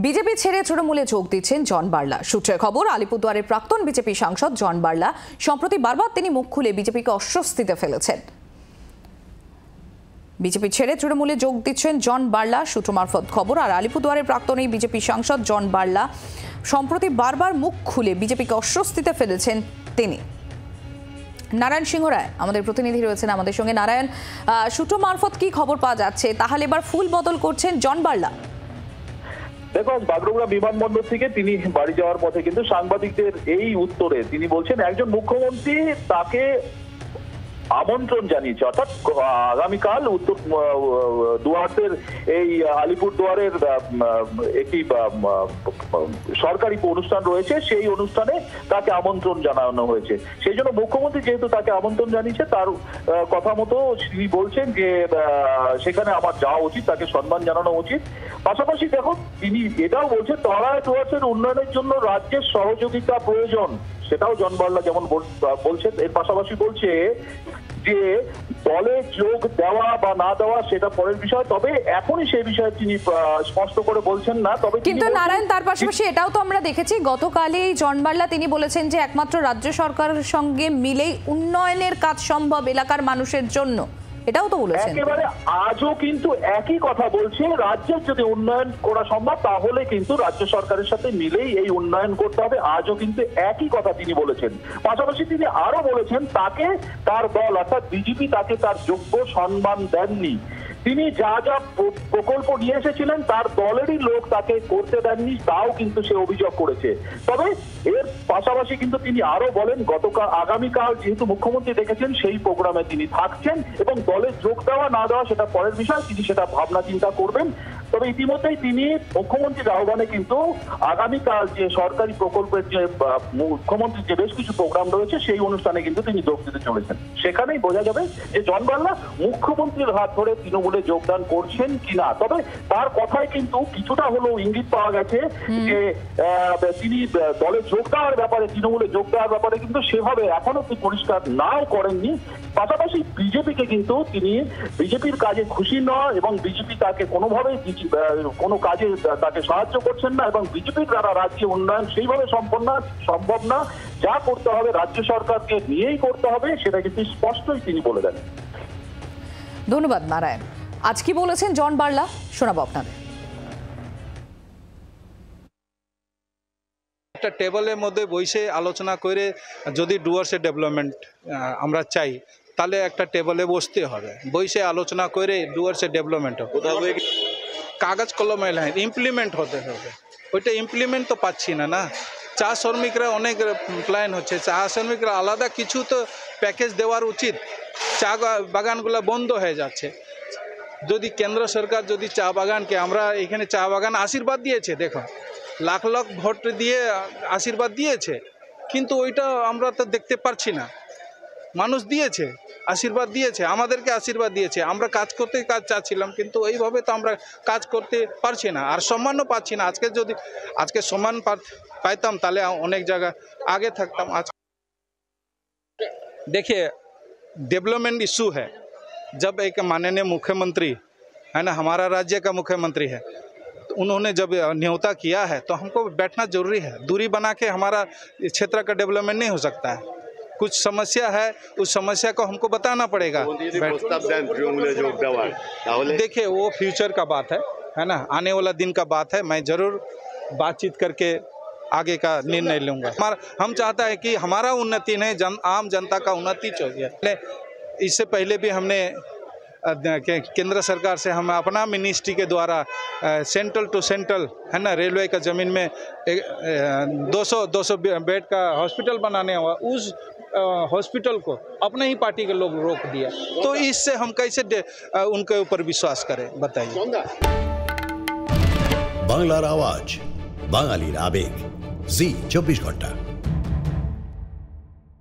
BJP ছেড়ে তৃণমূলে যোগ দিচ্ছেন জন বার্লা। সূত্রের খবর, আলিপুরদুয়ারের প্রাক্তন বিজেপি সাংসদ জন বার্লা সম্প্রতি বারবার তিনি মুখ খুলে বিজেপিকে অস্বস্তিতে ফেলেছেন। বিজেপি ছেড়ে তৃণমূলে যোগ দিচ্ছেন জন বার্লা, সূত্র মারফত খবর। আর আলিপুরদুয়ারের প্রাক্তন এই বিজেপি সাংসদ জন বার্লা সম্প্রতি বারবার মুখ খুলে বিজেপিকে অস্বস্তিতে ফেলেছেন তিনি। নারায়ণ সিংহ রায় আমাদের প্রতিনিধি রয়েছেন আমাদের সঙ্গে। নারায়ণ, সূত্র মারফত কি খবর পাওয়া যাচ্ছে? তাহলে এবার ফুল বদল করছেন জন বার্লা? দেখো, আজ বাগডোগরা বিমানবন্দর থেকে তিনি বাড়ি যাওয়ার পথে কিন্তু সাংবাদিকদের এই উত্তরে তিনি বলছেন একজন মুখ্যমন্ত্রী তাকে আমন্ত্রণ জানিয়েছে, অর্থাৎ আগামীকাল উত্তর দুয়ারের এই আলিপুরদুয়ারের একটি সরকারি অনুষ্ঠান রয়েছে, সেই অনুষ্ঠানে তাকে আমন্ত্রণ জানানো হয়েছে। সেই জন্য মুখ্যমন্ত্রী যেহেতু তাকে আমন্ত্রণ জানিয়েছে, তার কথা মতো তিনি বলছেন যে সেখানে আমার যাওয়া উচিত, তাকে সম্মান জানানো উচিত। পাশাপাশি দেখো, তিনি এটাও বলছেন তরাই ডুয়ার্সের উন্নয়নের জন্য রাজ্যের সহযোগিতা প্রয়োজন, সেটাও জন বার্লা যেমন বলছেন। এর পাশাপাশি বলছে যে দলে যোগ দেওয়া বা না দেওয়া সেটা পরের বিষয়, তবে এখনই সেই বিষয়ে তিনি স্পষ্ট করে বলছেন না। তবে কিন্তু নারায়ণ, তার পাশাপাশি এটাও তো আমরা দেখেছি গতকালই জন বার্লা তিনি বলেছেন যে একমাত্র রাজ্য সরকারের সঙ্গে মিলেই উন্নয়নের কাজ সম্ভব এলাকার মানুষের জন্য, এটাও তো বলেছেন। একেবারে আজও কিন্তু একই কথা বলছে, রাজ্যের যদি উন্নয়ন করা সম্ভব তাহলে কিন্তু রাজ্য সরকারের সাথে মিলেই এই উন্নয়ন করতে হবে, আজও কিন্তু একই কথা তিনি বলেছেন। পাশাপাশি তিনি আরো বলেছেন তাকে তার দল অর্থাৎ বিজেপি তাকে তার যোগ্য সম্মান দেননি। তিনি যা যা প্রকল্প নিয়ে এসেছিলেন তার দলেরই লোক তাকে করতে দেননি, তাও কিন্তু সে অভিযোগ করেছে। তবে এর পাশাপাশি কিন্তু তিনি আরো বলেন আগামীকাল যেহেতু মুখ্যমন্ত্রী দেখেছেন সেই প্রোগ্রামে তিনি থাকছেন এবং দলে যোগ দেওয়া না দেওয়া সেটা পরের বিষয়, তিনি সেটা ভাবনা চিন্তা করবেন। তবে ইতিমধ্যেই তিনি মুখ্যমন্ত্রীর আহ্বানে কিন্তু আগামীকাল যে সরকারি প্রকল্পের যে মুখ্যমন্ত্রীর যে বেশ কিছু প্রোগ্রাম রয়েছে সেই অনুষ্ঠানে কিন্তু তিনি যোগ দিতে চলেছেন। সেখানেই বোঝা যাবে যে জন বার্লা মুখ্যমন্ত্রীর হাত ধরে তৃণমূলে যোগদান করছেন কিনা। তবে তার কথায় কিন্তু কিছুটা হলেও ইঙ্গিত পাওয়া গেছে যে তিনি দলে যোগ দেওয়ার ব্যাপারে, তৃণমূলে যোগ দেওয়ার ব্যাপারে কিন্তু সেভাবে এখনো তিনি পরিষ্কার নাও করেননি। পাশাপাশি বিজেপিকে কিন্তু তিনি বিজেপির কাজে খুশি নয় এবং বিজেপি তাকে কোনোভাবেই কোনো কাজে তাকে সাহায্য করছেন না এবং বিজেপির দ্বারা রাজ্যে উন্নয়ন সেইভাবে সম্ভব না, যা করতে হবে রাজ্য সরকারকে নিয়েই করতে হবে, সেটা কিন্তু স্পষ্টই তিনি বলে দেন। ধন্যবাদ নারায়ণ। আজ কি বলেছেন জন বার্লা শোনাবো আপনাদের। একটা টেবলের মধ্যে বসে আলোচনা করে যদি ডুয়ার্সের ডেভেলপমেন্ট আমরা চাই তাহলে একটা টেবলে বসতে হবে, বসে আলোচনা করে ডুয়ার্সের ডেভেলপমেন্ট হবে। কাগজ কলমে ইমপ্লিমেন্ট হতে হবে, ওইটা ইমপ্লিমেন্ট তো পাচ্ছি না। চা শ্রমিকরা অনেক প্ল্যান হচ্ছে, চা শ্রমিকরা আলাদা কিছু তো প্যাকেজ দেওয়ার উচিত। চা বাগানগুলো বন্ধ হয়ে যাচ্ছে। যদি কেন্দ্র সরকার যদি চা বাগানকে, আমরা এখানে চা বাগান আশীর্বাদ দিয়েছে, দেখো লাখ লাখ ভোট দিয়ে আশীর্বাদ দিয়েছে, কিন্তু ওইটা আমরা তো দেখতে পারছি না। মানুষ দিয়েছে, আশীর্বাদ দিয়েছে, আমাদেরকে আশীর্বাদ দিয়েছে, আমরা কাজ করতে কাজ চাচ্ছিলাম, কিন্তু এইভাবে তো আমরা কাজ করতে পারছি না, আর সম্মানও পাচ্ছি না। আজকে সম্মান পাইতাম তাহলে অনেক জায়গা আগে থাকতাম। আজ देखिए डेवलपमेंट इशू है, जब एक माननीय मुख्यमंत्री है ना, हमारा राज्य का मुख्यमंत्री है, तो उन्होंने जब न्योता किया है तो हमको बैठना जरूरी है। दूरी बना के हमारा क्षेत्र का डेवलपमेंट नहीं हो सकता है। कुछ समस्या है, उस समस्या को हमको बताना पड़ेगा। देखिए वो फ्यूचर का बात है ना, आने वाला दिन का बात है। मैं ज़रूर बातचीत करके आगे का निर्णय लूँगा। हम चाहता है कि हमारा उन्नति नहीं, आम जनता का उन्नति चाहिए। इससे पहले भी हमने केंद्र सरकार से हम अपना मिनिस्ट्री के द्वारा सेंट्रल टू सेंट्रल है ना, रेलवे का ज़मीन में 200 बेड का हॉस्पिटल बनाने हुआ, उस हॉस्पिटल को अपने ही पार्टी के लोग रोक दिया, तो इससे हम कैसे उनके ऊपर विश्वास करें, बताइए। बांग्लार आवाज, बांगालीर आवेग, जी 24 घंटा।